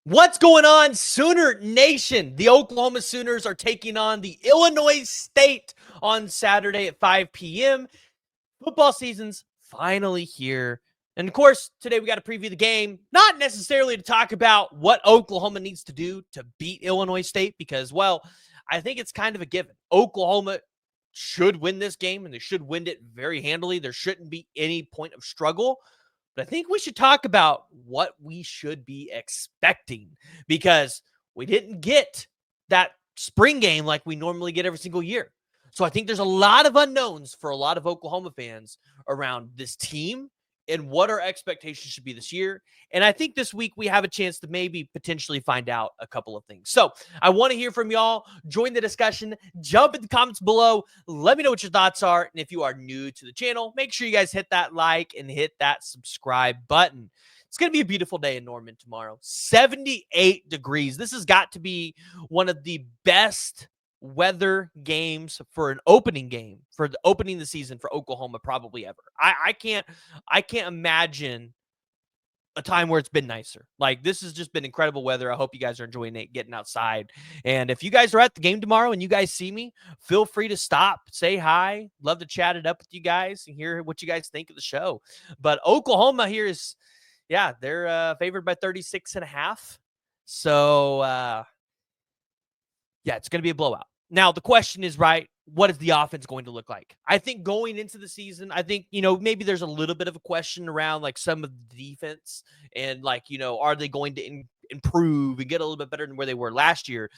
What's going on, Sooner Nation? The Oklahoma Sooners are taking on the Illinois State on Saturday at 5 p.m. Football season's finally here. And of course, today we got to preview the game, not necessarily to talk about what Oklahoma needs to do to beat Illinois State, because, well, I think it's kind of a given. Oklahoma should win this game, and they should win it very handily. There shouldn't be any point of struggle. But I think we should talk about what we should be expecting, because we didn't get that spring game like we normally get every single year. So I think there's a lot of unknowns for a lot of Oklahoma fans around this team and what our expectations should be this year. And I think this week we have a chance to maybe potentially find out a couple of things. So I want to hear from y'all. Join the discussion. Jump in the comments below. Let me know what your thoughts are. And if you are new to the channel, make sure you guys hit that like and hit that subscribe button. It's going to be a beautiful day in Norman tomorrow. 78 degrees. This has got to be one of the best weather games for an opening game, for the opening the season for Oklahoma, probably ever. I can't imagine a time where it's been nicer. Like, this has just been incredible weather. I hope you guys are enjoying it, getting outside. And if you guys are at the game tomorrow and you guys see me, feel free to stop, say hi. Love to chat it up with you guys and hear what you guys think of the show. But Oklahoma here is, yeah, they're favored by 36.5. So, yeah, it's going to be a blowout. Now, the question is, right, what is the offense going to look like? I think going into the season, I think, maybe there's a little bit of a question around, like, some of the defense and, like, are they going to improve and get a little bit better than where they were last year?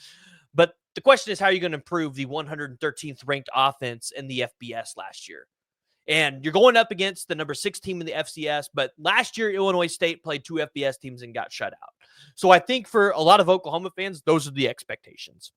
But the question is, how are you going to improve the 113th ranked offense in the FBS last year? And you're going up against the number 6 team in the FCS, but last year, Illinois State played 2 FBS teams and got shut out. So I think for a lot of Oklahoma fans, those are the expectations.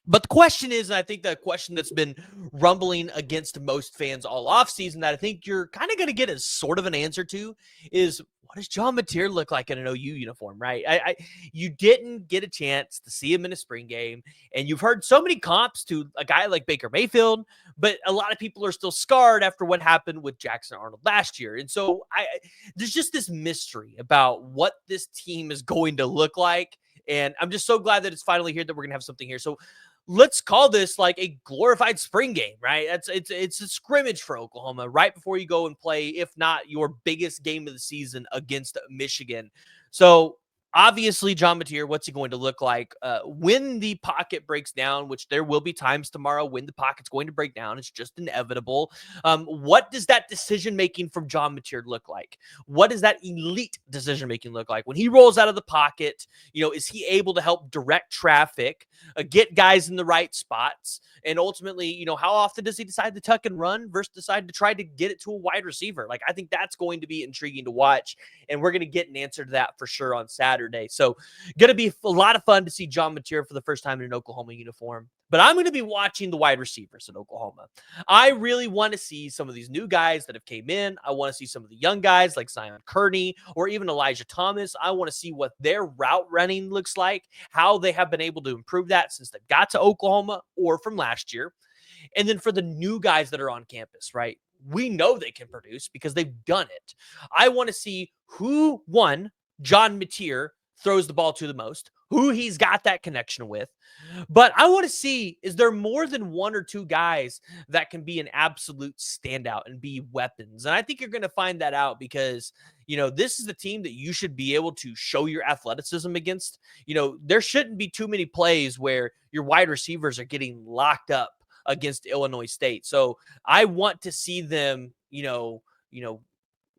But the question is, and I think the question that's been rumbling against most fans all offseason that I think you're kind of going to get a sort of an answer to is, what does John Mateer look like in an OU uniform, right? You didn't get a chance to see him in a spring game, and you've heard so many comps to a guy like Baker Mayfield, but a lot of people are still scarred after what happened with Jackson Arnold last year. And so there's just this mystery about what this team is going to look like, and I'm just so glad that it's finally here, that we're going to have something here. So let's call this like a glorified spring game, right? It's a scrimmage for Oklahoma right before you go and play, if not your biggest game of the season, against Michigan. So obviously, John Mateer, what's he going to look like when the pocket breaks down, which there will be times tomorrow when the pocket's going to break down. It's just inevitable. What does that decision-making from John Mateer look like? What does that elite decision-making look like? When he rolls out of the pocket, is he able to help direct traffic, get guys in the right spots? And ultimately, how often does he decide to tuck and run versus decide to try to get it to a wide receiver? Like, I think that's going to be intriguing to watch, and we're going to get an answer to that for sure on Saturday. So going to be a lot of fun to see John Mateer for the first time in an Oklahoma uniform. But I'm going to be watching the wide receivers at Oklahoma. I really want to see some of these new guys that have came in. I want to see some of the young guys like Zion Kearney or even Elijah Thomas. I want to see what their route running looks like, how they have been able to improve that since they got to Oklahoma or from last year. And then for the new guys that are on campus, right? We know they can produce because they've done it. I want to see who, one, John Mateer throws the ball to the most, who he's got that connection with. But I want to see, is there more than one or two guys that can be an absolute standout and be weapons? And I think you're going to find that out because, this is the team that you should be able to show your athleticism against. There shouldn't be too many plays where your wide receivers are getting locked up against Illinois State. So I want to see them,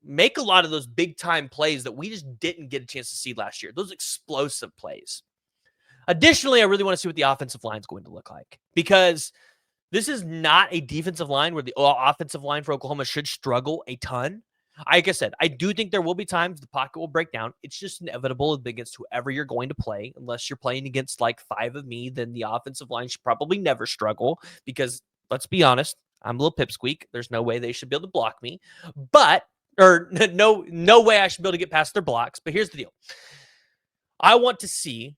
make a lot of those big time plays that we just didn't get a chance to see last year, those explosive plays. Additionally, I really want to see what the offensive line is going to look like, because this is not a defensive line where the offensive line for Oklahoma should struggle a ton. Like I said, I do think there will be times the pocket will break down. It's just inevitable against whoever you're going to play. Unless you're playing against like 5 of me, then the offensive line should probably never struggle, because let's be honest, I'm a little pipsqueak. There's no way they should be able to block me, or no way I should be able to get past their blocks. But here's the deal. I want to see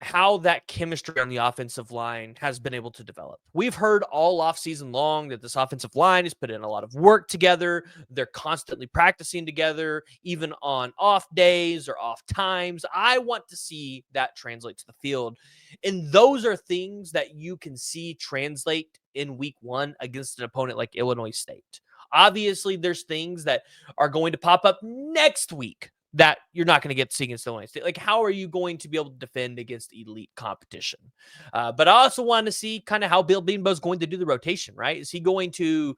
how that chemistry on the offensive line has been able to develop. We've heard all offseason long that this offensive line has put in a lot of work together. They're constantly practicing together, even on off days or off times. I want to see that translate to the field. And those are things that you can see translate in week one against an opponent like Illinois State. Obviously, there's things that are going to pop up next week that you're not going to get to see against Illinois State. Like, how are you going to be able to defend against elite competition? But I also want to see kind of how Bill Beanbo is going to do the rotation, right? Is he going to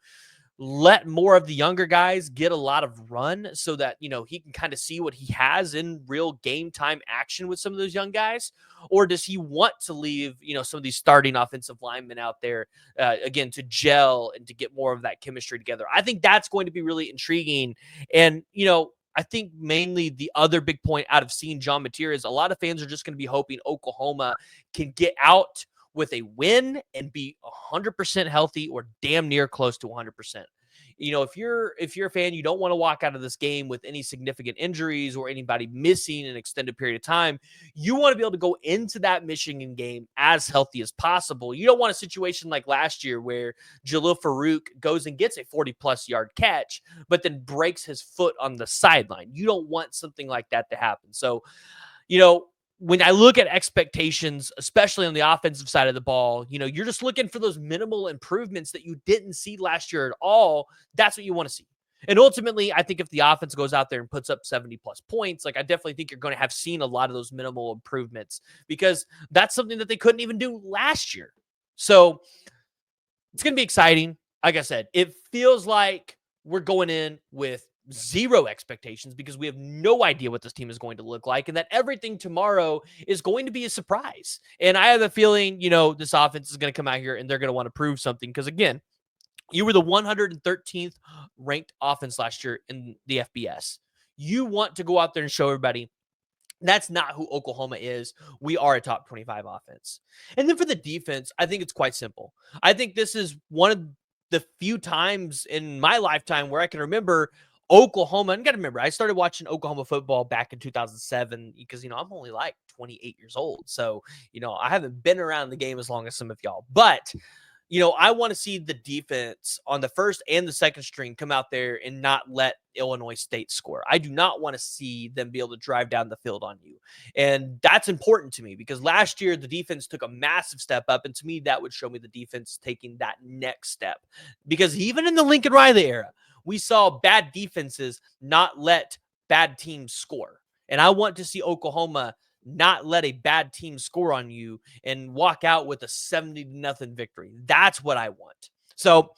let more of the younger guys get a lot of run so that, he can kind of see what he has in real game time action with some of those young guys? Or does he want to leave, some of these starting offensive linemen out there, again, to gel and to get more of that chemistry together? I think that's going to be really intriguing. And, I think mainly the other big point out of seeing John Mateer is a lot of fans are just going to be hoping Oklahoma can get out with a win and be 100% healthy or damn near close to 100%. If you're a fan, you don't want to walk out of this game with any significant injuries or anybody missing an extended period of time. You want to be able to go into that Michigan game as healthy as possible. You don't want a situation like last year where Jalil Farouk goes and gets a 40-plus yard catch, but then breaks his foot on the sideline. You don't want something like that to happen. So, when I look at expectations, especially on the offensive side of the ball, you're just looking for those minimal improvements that you didn't see last year at all. That's what you want to see. And ultimately, I think if the offense goes out there and puts up 70 plus points, like I definitely think you're going to have seen a lot of those minimal improvements because that's something that they couldn't even do last year. So it's going to be exciting. Like I said, it feels like we're going in with zero expectations because we have no idea what this team is going to look like and that everything tomorrow is going to be a surprise. And I have a feeling, this offense is going to come out here and they're going to want to prove something because, again, you were the 113th ranked offense last year in the FBS. You want to go out there and show everybody that's not who Oklahoma is. We are a top 25 offense. And then for the defense, I think it's quite simple. I think this is one of the few times in my lifetime where I can remember Oklahoma. And got to remember, I started watching Oklahoma football back in 2007 because, I'm only like 28 years old. So, I haven't been around the game as long as some of y'all. But I want to see the defense on the first and the second string come out there and not let Illinois State score. I do not want to see them be able to drive down the field on you. And that's important to me because last year the defense took a massive step up. And to me, that would show me the defense taking that next step. Because even in the Lincoln Riley era, we saw bad defenses not let bad teams score. And I want to see Oklahoma not let a bad team score on you and walk out with a 70-0 victory. That's what I want. So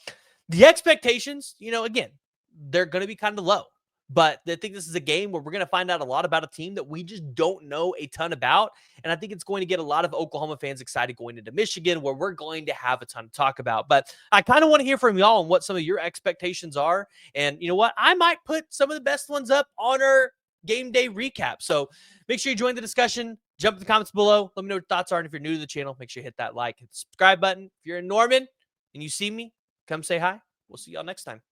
the expectations, again, they're going to be kind of low. But I think this is a game where we're going to find out a lot about a team that we just don't know a ton about. And I think it's going to get a lot of Oklahoma fans excited going into Michigan, where we're going to have a ton to talk about. But I kind of want to hear from y'all on what some of your expectations are. And you know what? I might put some of the best ones up on our game day recap. So make sure you join the discussion. Jump in the comments below. Let me know what your thoughts are. And if you're new to the channel, make sure you hit that like, hit the subscribe button. If you're in Norman and you see me, come say hi. We'll see y'all next time.